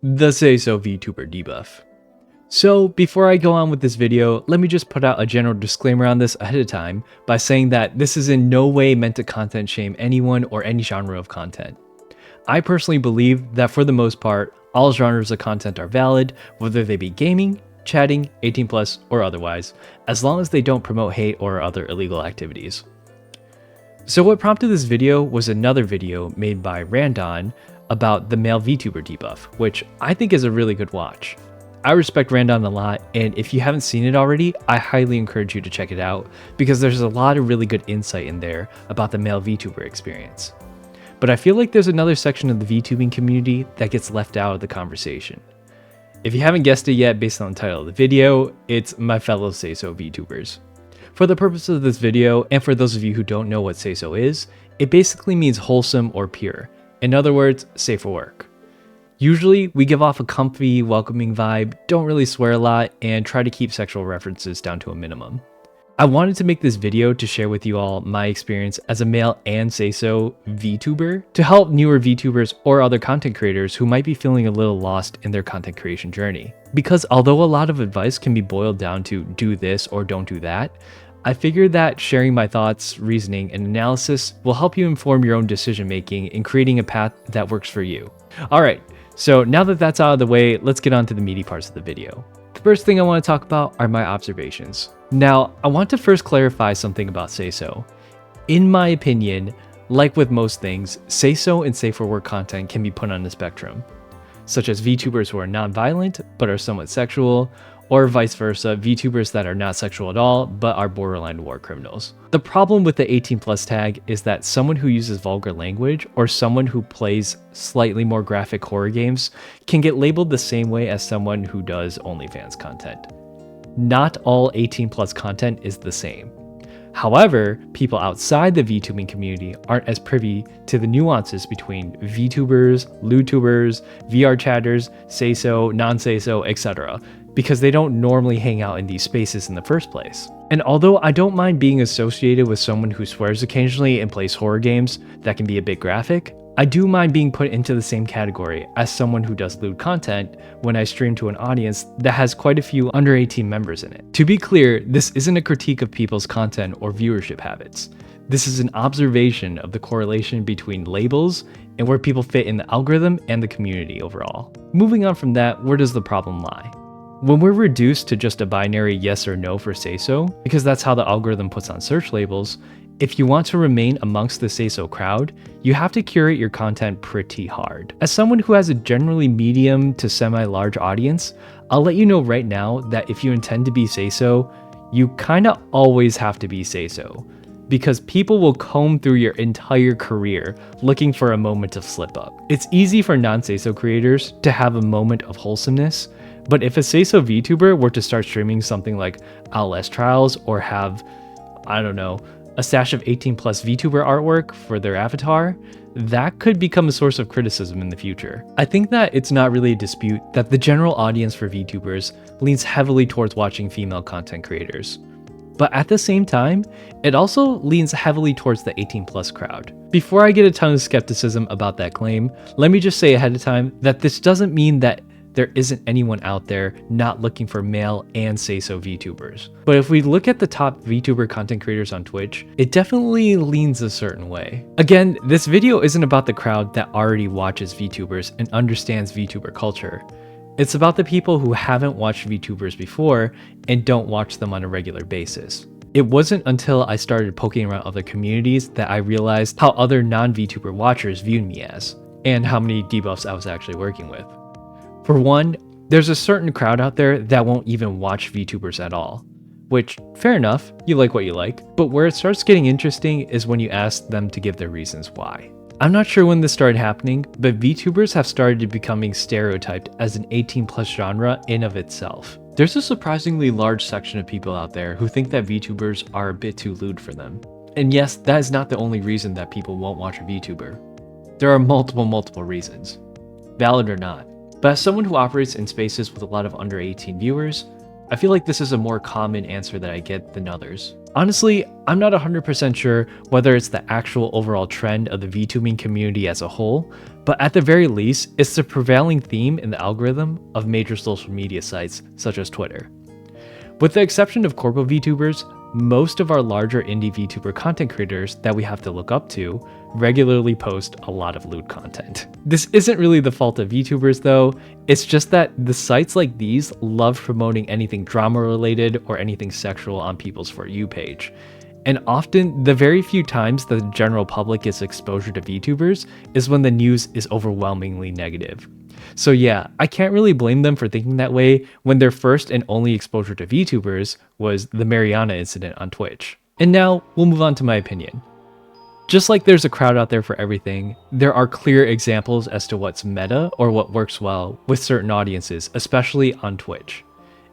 The Seiso Vtuber debuff. So before I go on with this video, let me just put out a general disclaimer on this ahead of time by saying that this is in no way meant to content shame anyone or any genre of content. I personally believe that for the most part, all genres of content are valid, whether they be gaming, chatting, 18+, or otherwise, as long as they don't promote hate or other illegal activities. So what prompted this video was another video made by Randon about the male VTuber debuff, which I think is a really good watch. I respect Randon a lot, and if you haven't seen it already, I highly encourage you to check it out because there's a lot of really good insight in there about the male VTuber experience. But I feel like there's another section of the VTubing community that gets left out of the conversation. If you haven't guessed it yet based on the title of the video, it's my fellow Seiso VTubers. For the purpose of this video, and for those of you who don't know what Seiso is, it basically means wholesome or pure. In other words, safe for work. Usually, we give off a comfy, welcoming vibe, don't really swear a lot, and try to keep sexual references down to a minimum. I wanted to make this video to share with you all my experience as a male and Seiso VTuber to help newer VTubers or other content creators who might be feeling a little lost in their content creation journey. Because although a lot of advice can be boiled down to do this or don't do that, I figured that sharing my thoughts, reasoning, and analysis will help you inform your own decision making in creating a path that works for you. Alright, so now that that's out of the way, let's get on to the meaty parts of the video. The first thing I want to talk about are my observations. Now, I want to first clarify something about Seiso. In my opinion, like with most things, Seiso and safe for work content can be put on the spectrum, such as VTubers who are non-violent but are somewhat sexual, or vice versa, VTubers that are not sexual at all but are borderline war criminals. The problem with the 18+ tag is that someone who uses vulgar language or someone who plays slightly more graphic horror games can get labeled the same way as someone who does OnlyFans content. Not all 18+ content is the same. However, people outside the VTubing community aren't as privy to the nuances between VTubers, LewTubers, VR chatters, Seiso, non-Seiso, etc., because they don't normally hang out in these spaces in the first place. And although I don't mind being associated with someone who swears occasionally and plays horror games that can be a bit graphic, I do mind being put into the same category as someone who does lewd content when I stream to an audience that has quite a few under 18 members in it. To be clear, this isn't a critique of people's content or viewership habits. This is an observation of the correlation between labels and where people fit in the algorithm and the community overall. Moving on from that, where does the problem lie? When we're reduced to just a binary yes or no for Seiso, because that's how the algorithm puts on search labels, if you want to remain amongst the Seiso crowd, you have to curate your content pretty hard. As someone who has a generally medium to semi-large audience, I'll let you know right now that if you intend to be Seiso, you kinda always have to be Seiso, because people will comb through your entire career looking for a moment of slip up. It's easy for non-Seiso creators to have a moment of wholesomeness, but if a Seiso VTuber were to start streaming something like LS Trials or have, I don't know, a stash of 18+ VTuber artwork for their avatar, that could become a source of criticism in the future. I think that it's not really a dispute that the general audience for VTubers leans heavily towards watching female content creators. But at the same time, it also leans heavily towards the 18+ crowd. Before I get a ton of skepticism about that claim, let me just say ahead of time that this doesn't mean that there isn't anyone out there not looking for male and Seiso VTubers. But if we look at the top VTuber content creators on Twitch, it definitely leans a certain way. Again, this video isn't about the crowd that already watches VTubers and understands VTuber culture. It's about the people who haven't watched VTubers before and don't watch them on a regular basis. It wasn't until I started poking around other communities that I realized how other non-VTuber watchers viewed me as, and how many debuffs I was actually working with. For one, there's a certain crowd out there that won't even watch VTubers at all, which, fair enough, you like what you like, but where it starts getting interesting is when you ask them to give their reasons why. I'm not sure when this started happening, but VTubers have started becoming stereotyped as an 18+ genre in of itself. There's a surprisingly large section of people out there who think that VTubers are a bit too lewd for them. And yes, that is not the only reason that people won't watch a VTuber. There are multiple reasons, valid or not. But as someone who operates in spaces with a lot of under 18 viewers, I feel like this is a more common answer that I get than others. Honestly, I'm not 100% sure whether it's the actual overall trend of the VTubing community as a whole, but at the very least, it's the prevailing theme in the algorithm of major social media sites such as Twitter. With the exception of corpo VTubers, most of our larger indie VTuber content creators that we have to look up to regularly post a lot of lewd content. This isn't really the fault of VTubers though, it's just that the sites like these love promoting anything drama related or anything sexual on people's For You page. And often, the very few times the general public gets exposure to VTubers is when the news is overwhelmingly negative. So yeah, I can't really blame them for thinking that way when their first and only exposure to VTubers was the Mariana incident on Twitch. And now, we'll move on to my opinion. Just like there's a crowd out there for everything, there are clear examples as to what's meta or what works well with certain audiences, especially on Twitch.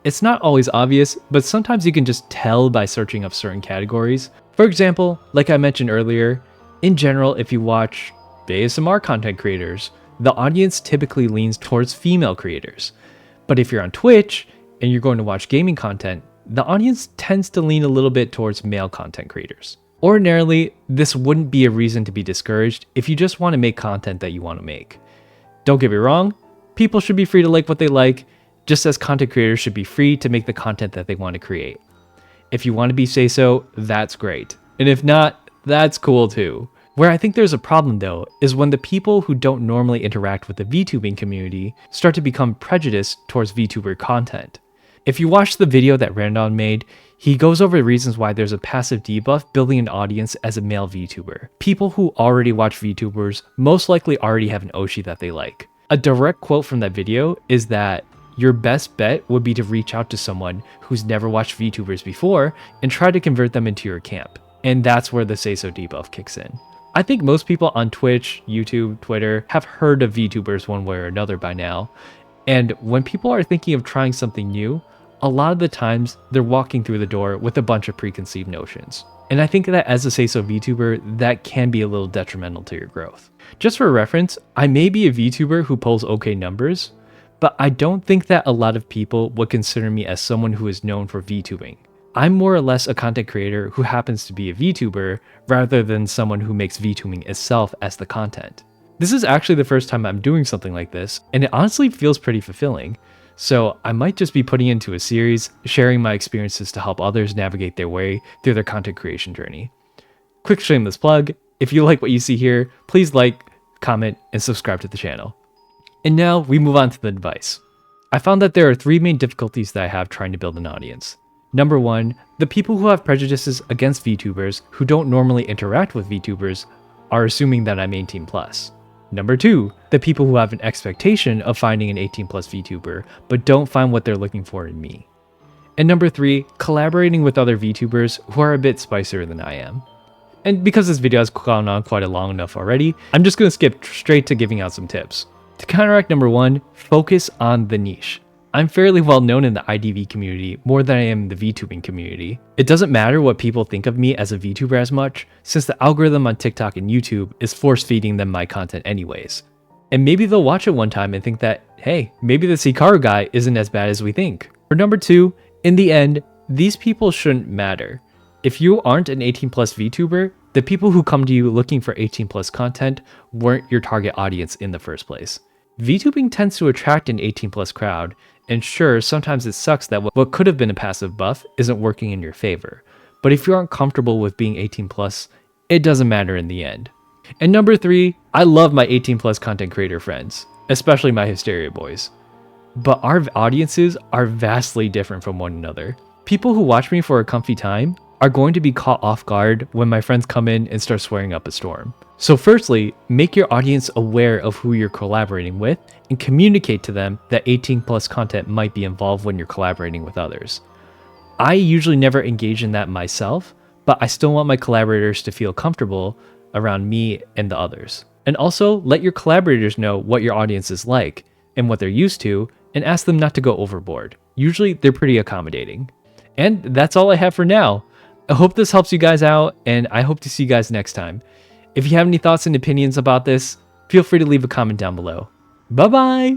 It's not always obvious, but sometimes you can just tell by searching up certain categories. For example, like I mentioned earlier, in general, if you watch ASMR content creators, the audience typically leans towards female creators. But if you're on Twitch and you're going to watch gaming content, the audience tends to lean a little bit towards male content creators. Ordinarily, this wouldn't be a reason to be discouraged if you just want to make content that you want to make. Don't get me wrong, people should be free to like what they like, just as content creators should be free to make the content that they want to create. If you want to be Seiso, that's great. And if not, that's cool too. Where I think there's a problem though, is when the people who don't normally interact with the VTubing community start to become prejudiced towards VTuber content. If you watch the video that Randon made, he goes over the reasons why there's a passive debuff building an audience as a male VTuber. People who already watch VTubers most likely already have an Oshi that they like. A direct quote from that video is that your best bet would be to reach out to someone who's never watched VTubers before and try to convert them into your camp. And that's where the Seiso debuff kicks in. I think most people on Twitch, YouTube, Twitter have heard of VTubers one way or another by now. And when people are thinking of trying something new, a lot of the times they're walking through the door with a bunch of preconceived notions. And I think that as a Seiso VTuber, that can be a little detrimental to your growth. Just for reference, I may be a VTuber who pulls okay numbers, but I don't think that a lot of people would consider me as someone who is known for VTubing. I'm more or less a content creator who happens to be a VTuber rather than someone who makes VTubing itself as the content. This is actually the first time I'm doing something like this, and it honestly feels pretty fulfilling. So I might just be putting into a series, sharing my experiences to help others navigate their way through their content creation journey. Quick shameless plug, if you like what you see here, please like, comment, and subscribe to the channel. And now we move on to the advice. I found that there are three main difficulties that I have trying to build an audience. Number one, the people who have prejudices against VTubers who don't normally interact with VTubers are assuming that I'm 18+. Number two, the people who have an expectation of finding an 18+ VTuber but don't find what they're looking for in me. And number three, collaborating with other VTubers who are a bit spicier than I am. And because this video has gone on quite long enough already, I'm just going to skip straight to giving out some tips. To counteract number one, focus on the niche. I'm fairly well known in the IDV community more than I am in the VTubing community. It doesn't matter what people think of me as a VTuber as much, since the algorithm on TikTok and YouTube is force feeding them my content anyways. And maybe they'll watch it one time and think that, hey, maybe this Hikaru guy isn't as bad as we think. For number two, in the end, these people shouldn't matter. If you aren't an 18+ VTuber, the people who come to you looking for 18+ content weren't your target audience in the first place. VTubing tends to attract an 18+ crowd, and sure, sometimes it sucks that what could have been a passive buff isn't working in your favor. But if you aren't comfortable with being 18+, it doesn't matter in the end. And number three, I love my 18+ content creator friends, especially my Hysteria boys. But our audiences are vastly different from one another. People who watch me for a comfy time are going to be caught off guard when my friends come in and start swearing up a storm. So firstly, make your audience aware of who you're collaborating with and communicate to them that 18+ content might be involved when you're collaborating with others. I usually never engage in that myself, but I still want my collaborators to feel comfortable around me and the others. And also, let your collaborators know what your audience is like and what they're used to, and ask them not to go overboard. Usually, they're pretty accommodating. And that's all I have for now. I hope this helps you guys out, and I hope to see you guys next time. If you have any thoughts and opinions about this, feel free to leave a comment down below. Bye bye!